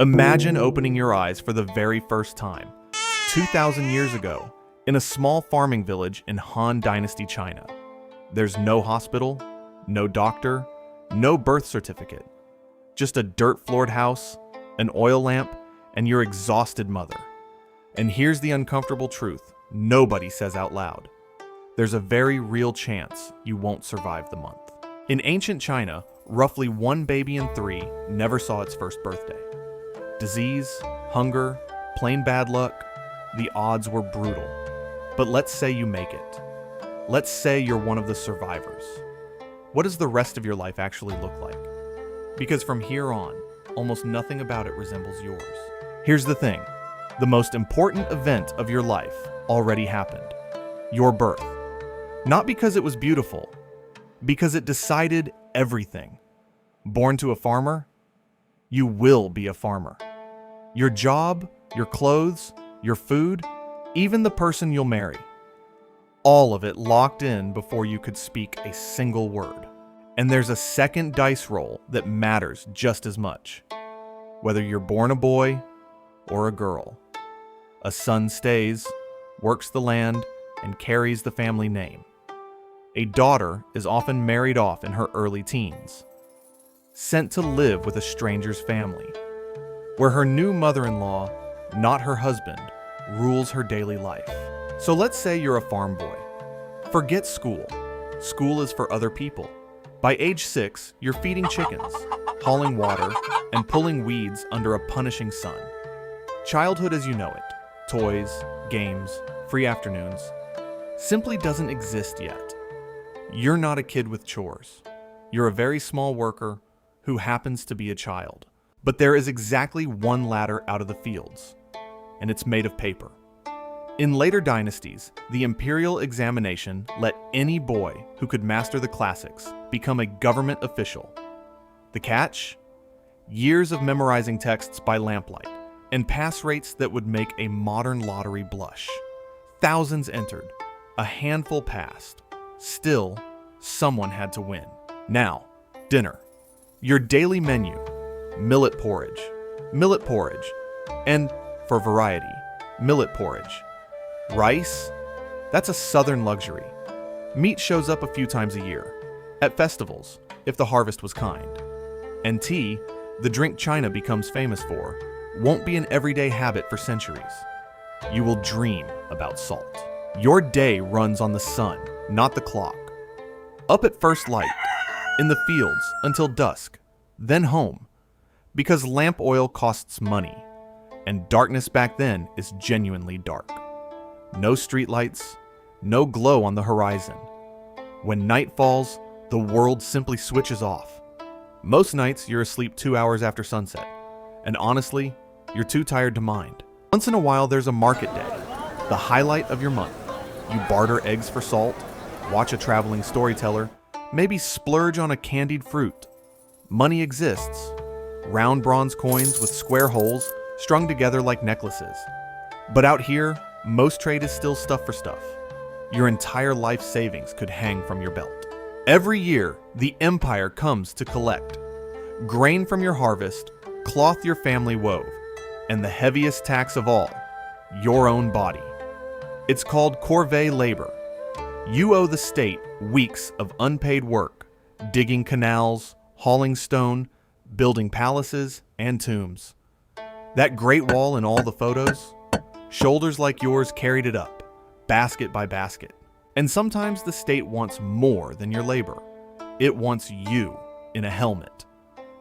Imagine opening your eyes for the very first time, 2,000 years ago, in a small farming village in Han Dynasty, China. There's no hospital, no doctor, no birth certificate, just a dirt-floored house, an oil lamp, and your exhausted mother. And here's the uncomfortable truth nobody says out loud. There's a very real chance you won't survive the month. In ancient China, roughly 1 baby in 3 never saw its first birthday. Disease, hunger, plain bad luck, the odds were brutal. But let's say you make it. Let's say you're one of the survivors. What does the rest of your life actually look like? Because from here on, almost nothing about it resembles yours. Here's the thing. The most important event of your life already happened. Your birth. Not because it was beautiful, because it decided everything. Born to a farmer? You will be a farmer. Your job, your clothes, your food, even the person you'll marry. All of it locked in before you could speak a single word. And there's a second dice roll that matters just as much. Whether you're born a boy or a girl. A son stays, works the land, and carries the family name. A daughter is often married off in her early teens. Sent to live with a stranger's family, where her new mother-in-law, not her husband, rules her daily life. So let's say you're a farm boy. Forget school. School is for other people. By age 6, you're feeding chickens, hauling water, and pulling weeds under a punishing sun. Childhood as you know it, toys, games, free afternoons, simply doesn't exist yet. You're not a kid with chores. You're a very small worker who happens to be a child. But there is exactly one ladder out of the fields, and it's made of paper. In later dynasties, the imperial examination let any boy who could master the classics become a government official. The catch? Years of memorizing texts by lamplight, and pass rates that would make a modern lottery blush. Thousands entered, a handful passed. Still, someone had to win. Now, dinner. Your daily menu, millet porridge, and, for variety, millet porridge. Rice? That's a southern luxury. Meat shows up a few times a year, at festivals, if the harvest was kind. And tea, the drink China becomes famous for, won't be an everyday habit for centuries. You will dream about salt. Your day runs on the sun, not the clock. Up at first light, in the fields until dusk, then home. Because lamp oil costs money, and darkness back then is genuinely dark. No streetlights, no glow on the horizon. When night falls, the world simply switches off. Most nights you're asleep 2 hours after sunset, and honestly, you're too tired to mind. Once in a while there's a market day, the highlight of your month. You barter eggs for salt, watch a traveling storyteller, maybe splurge on a candied fruit. Money exists. Round bronze coins with square holes strung together like necklaces. But out here, most trade is still stuff for stuff. Your entire life savings could hang from your belt. Every year, the empire comes to collect. Grain from your harvest, cloth your family wove, and the heaviest tax of all, your own body. It's called corvée labor. You owe the state weeks of unpaid work, digging canals, hauling stone, building palaces and tombs. That Great Wall in all the photos, shoulders like yours carried it up, basket by basket. And sometimes the state wants more than your labor. It wants you in a helmet.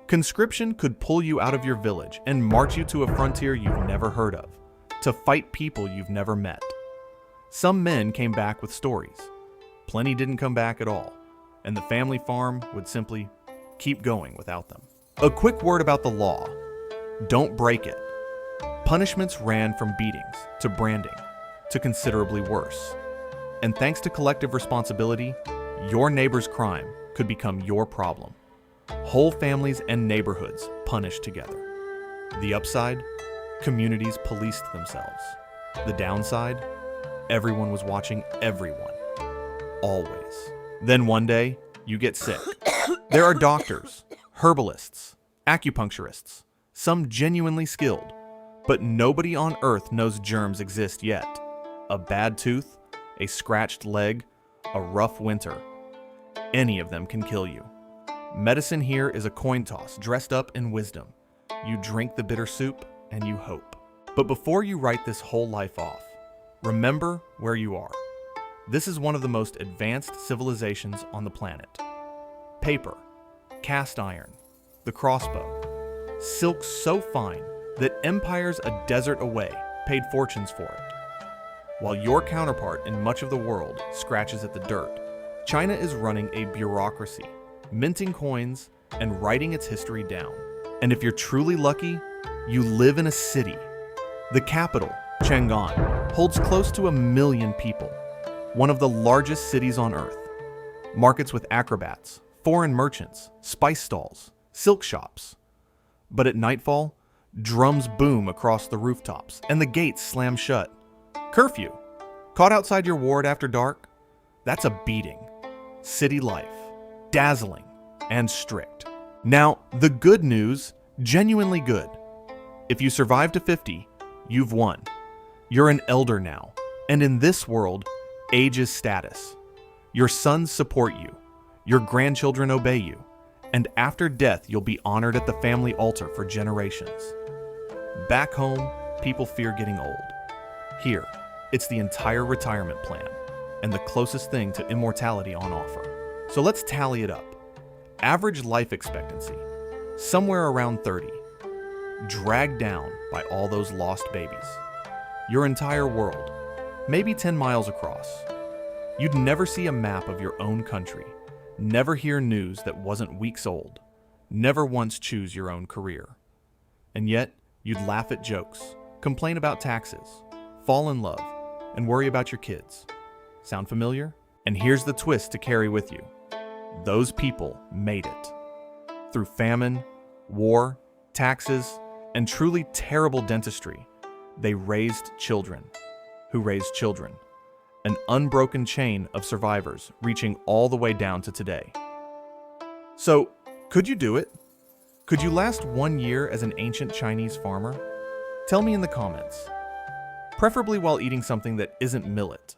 Conscription could pull you out of your village and march you to a frontier you've never heard of, to fight people you've never met. Some men came back with stories. Plenty didn't come back at all, and the family farm would simply keep going without them. A quick word about the law. Don't break it. Punishments ran from beatings to branding to considerably worse. And thanks to collective responsibility, your neighbor's crime could become your problem. Whole families and neighborhoods punished together. The upside? Communities policed themselves. The downside? Everyone was watching everyone. Always. Then one day, you get sick. There are doctors, herbalists, acupuncturists, some genuinely skilled, but nobody on Earth knows germs exist yet. A bad tooth, a scratched leg, a rough winter. Any of them can kill you. Medicine here is a coin toss dressed up in wisdom. You drink the bitter soup and you hope. But before you write this whole life off, remember where you are. This is one of the most advanced civilizations on the planet. Paper, cast iron, the crossbow, silk so fine that empires a desert away paid fortunes for it. While your counterpart in much of the world scratches at the dirt, China is running a bureaucracy, minting coins and writing its history down. And if you're truly lucky, you live in a city. The capital, Chang'an, holds close to 1 million people, one of the largest cities on Earth. Markets with acrobats, foreign merchants, spice stalls, silk shops. But at nightfall, drums boom across the rooftops and the gates slam shut. Curfew. Caught outside your ward after dark? That's a beating. City life. Dazzling and strict. Now, the good news, genuinely good. If you survive to 50, you've won. You're an elder now, and in this world, age is status. Your sons support you, your grandchildren obey you, and after death you'll be honored at the family altar for generations. Back home, people fear getting old. Here, it's the entire retirement plan, and the closest thing to immortality on offer. So let's tally it up. Average life expectancy, somewhere around 30. Dragged down by all those lost babies. Your entire world, maybe 10 miles across. You'd never see a map of your own country, never hear news that wasn't weeks old, never once choose your own career. And yet, you'd laugh at jokes, complain about taxes, fall in love, and worry about your kids. Sound familiar? And here's the twist to carry with you. Those people made it. Through famine, war, taxes, and truly terrible dentistry, they raised children, who raised children. An unbroken chain of survivors reaching all the way down to today. So, could you do it? Could you last 1 year as an ancient Chinese farmer? Tell me in the comments. Preferably while eating something that isn't millet.